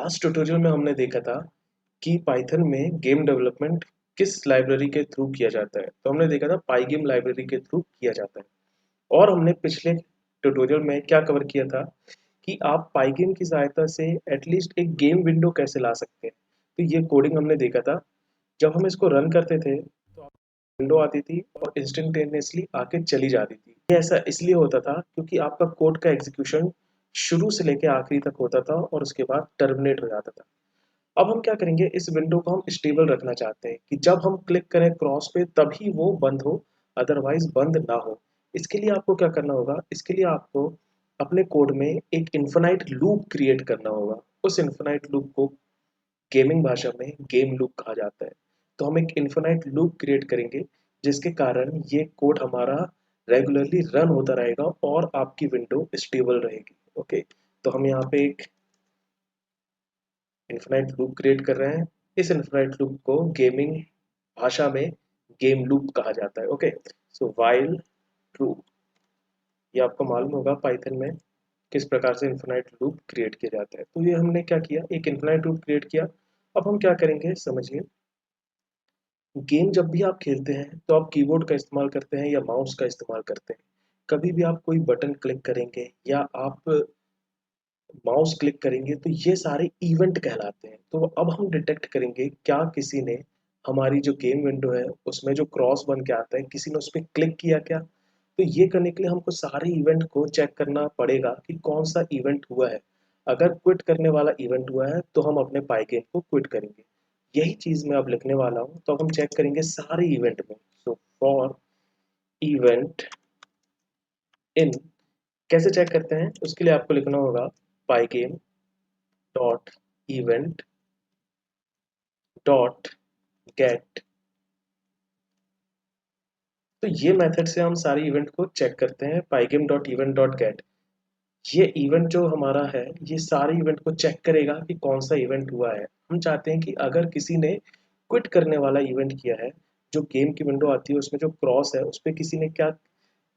Last tutorial में हमने देखा था कि पाइथन में गेम डेवलपमेंट किस लाइब्रेरी के थ्रू किया जाता है। तो हमने देखा था पाइगेम लाइब्रेरी के थ्रू किया जाता है। और हमने पिछले ट्यूटोरियल में क्या कवर किया था कि आप पाइगेम की सहायता से एटलीस्ट एक गेम विंडो कैसे ला सकते हैं। तो ये कोडिंग हमने देखा था। जब हम इसको रन करते थे तो विंडो आती थी और इंस्टेंटेनियसली आके चली जाती थी। ये ऐसा इसलिए होता था क्योंकि आपका कोड का एग्जीक्यूशन शुरू से लेकर आखिरी तक होता था और उसके बाद टर्मिनेट हो जाता था। अब हम क्या करेंगे, इस विंडो को हम स्टेबल रखना चाहते हैं कि जब हम क्लिक करें क्रॉस पे तभी वो बंद हो, अदरवाइज बंद ना हो। इसके लिए आपको क्या करना होगा, इसके लिए आपको अपने कोड में एक इन्फिनाइट लूप क्रिएट करना होगा। उस इन्फिनाइट लूप को गेमिंग भाषा में गेम लूप कहा जाता है। तो हम एक इन्फिनाइट लूप क्रिएट करेंगे जिसके कारण ये कोड हमारा रेगुलरली रन होता रहेगा और आपकी विंडो स्टेबल रहेगी। ओके, तो हम यहाँ पे एक इन्फिनाइट लूप क्रिएट कर रहे हैं। इस इन्फिनाइट लूप को गेमिंग भाषा में गेम लूप कहा जाता है। ओके, सो व्हाइल ट्रू, ये आपको मालूम होगा पाइथन में किस प्रकार से इन्फिनाइट लूप क्रिएट किया जाता है। तो ये हमने क्या किया, एक इन्फिनाइट लूप क्रिएट किया। अब हम क्या करेंगे समझिए, गेम जब भी आप खेलते हैं तो आप कीबोर्ड का इस्तेमाल करते हैं या माउस का इस्तेमाल करते हैं। कभी भी आप कोई बटन क्लिक करेंगे या आप माउस क्लिक करेंगे तो ये सारे इवेंट कहलाते हैं। तो अब हम डिटेक्ट करेंगे क्या किसी ने हमारी जो गेम विंडो है उसमें जो क्रॉस बन के आता है, किसी ने उस पर क्लिक किया क्या। तो ये करने के लिए हमको सारे इवेंट को चेक करना पड़ेगा कि कौन सा इवेंट हुआ है। अगर क्विट करने वाला इवेंट हुआ है तो हम अपने पाई गेम को क्विट करेंगे। यही चीज मैं अब लिखने वाला हूँ। तो अब हम चेक करेंगे सारे इवेंट में। सो फॉर इवेंट इन, कैसे चेक करते हैं उसके लिए आपको लिखना होगा पाइगेम डॉट इवेंट डॉट गेट। तो ये मेथड से हम सारे इवेंट को चेक करते हैं, पाइगेम डॉट इवेंट डॉट गेट। ये इवेंट जो हमारा है ये सारे इवेंट को चेक करेगा कि कौन सा इवेंट हुआ है। हम चाहते हैं कि अगर किसी ने क्विट करने वाला इवेंट किया है, जो गेम की विंडो आती है उसमें जो क्रॉस है उस पर किसी ने क्या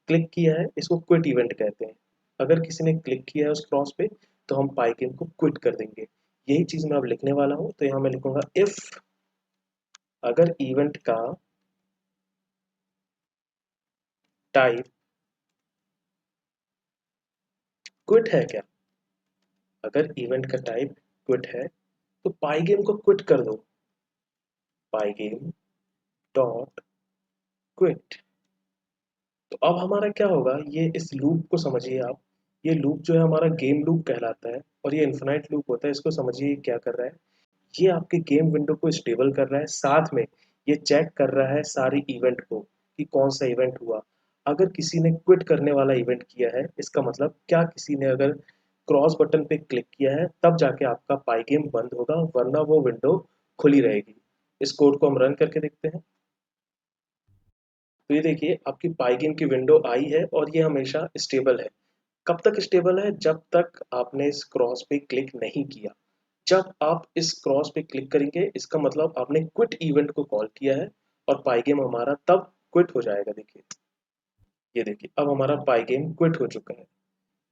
क्लिक किया है, इसको क्विट इवेंट कहते हैं। अगर किसी ने क्लिक किया है उस क्रॉस पे तो हम पाइगेम को क्विट कर देंगे। यही चीज मैं अब लिखने वाला हूँ। तो यहाँ मैं लिखूंगा इफ, अगर इवेंट का टाइप क्विट है क्या, अगर इवेंट का टाइप क्विट है तो पाइगेम को क्विट कर दो, पाइगेम डॉट क्विट। तो अब हमारा क्या होगा, ये इस लूप को समझिए आप। ये लूप जो है हमारा गेम लूप कहलाता है और ये इन्फिनाइट लूप होता है। इसको समझिए ये क्या कर रहा है, ये आपके गेम विंडो को स्टेबल कर रहा है, साथ में ये चेक कर रहा है सारी इवेंट को कि कौन सा इवेंट हुआ। अगर किसी ने क्विट करने वाला इवेंट किया है, इसका मतलब क्या किसी ने अगर क्रॉस बटन पे क्लिक किया है तब जाके आपका पाई गेम बंद होगा, वरना वो विंडो खुली रहेगी। इस कोड को हम रन करके देखते हैं। तो ये देखिए आपकी पाई गेम की विंडो आई है और ये हमेशा स्टेबल है। कब तक स्टेबल है, जब तक आपने इस क्रॉस पे क्लिक नहीं किया। जब आप इस क्रॉस पे क्लिक करेंगे इसका मतलब आपने क्विट इवेंट को कॉल किया है और पाई गेम हमारा तब क्विट हो जाएगा। देखिए, ये देखिए अब हमारा पाई गेम क्विट हो चुका है।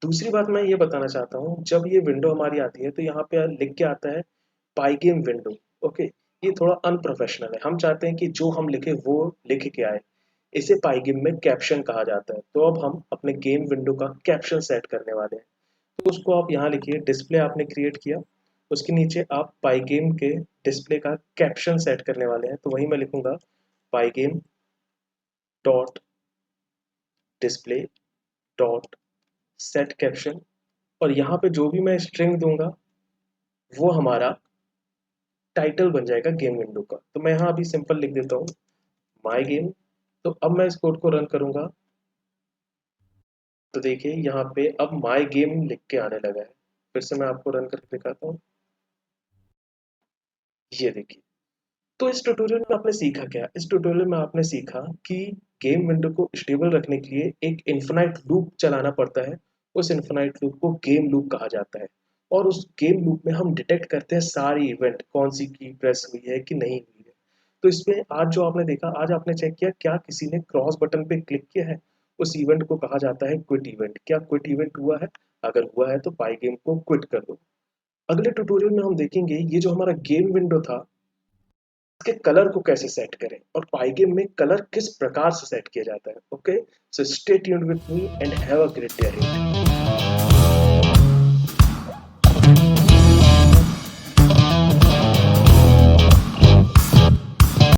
दूसरी बात मैं ये बताना चाहता हूँ, जब ये विंडो हमारी आती है तो यहाँ पे लिख के आता है पाई गेम विंडो। ओके, ये थोड़ा अनप्रोफेशनल है। हम चाहते हैं कि जो हम लिखे वो लिख के आए। इसे पाई गेम में कैप्शन कहा जाता है। तो अब हम अपने गेम विंडो का कैप्शन सेट करने वाले हैं। तो उसको आप यहाँ लिखिए, डिस्प्ले आपने क्रिएट किया, उसके नीचे आप पाई गेम के डिस्प्ले का कैप्शन सेट करने वाले हैं। तो वही मैं लिखूंगा Pygame dot display dot set caption. और यहाँ पे जो भी मैं स्ट्रिंग दूंगा वो हमारा टाइटल बन जाएगा गेम विंडो का। तो मैं यहाँ अभी सिंपल लिख देता हूँ माई गेम। तो अब मैं इस कोड को रन करूंगा तो देखिए यहाँ पे अब माई गेम लिख के आने लगा है। फिर से मैं आपको रन करके दिखाता हूँ, ये देखिए। तो इस ट्यूटोरियल में आपने सीखा क्या, इस ट्यूटोरियल में आपने सीखा कि गेम विंडो को स्टेबल रखने के लिए एक इन्फिनाइट लूप चलाना पड़ता है। उस इन्फिनाइट लूप को गेम लूप कहा जाता है। और उस गेम लूप में हम डिटेक्ट करते हैं सारी इवेंट, कौन सी की प्रेस हुई है कि नहीं हुई है। तो इसमें आज जो आपने देखा, आज आपने चेक किया क्या किसी ने क्रॉस बटन पे क्लिक किया है, उस इवेंट को कहा जाता है क्विट इवेंट। क्या क्विट इवेंट हुआ है, अगर हुआ है तो पाई गेम को क्विट कर दो। अगले ट्यूटोरियल में हम देखेंगे ये जो हमारा गेम विंडो था इसके कलर को कैसे सेट करें और पाइगेम में कलर किस प्रकार से सेट किया जाता है। Okay, so stay tuned with me and have a great day.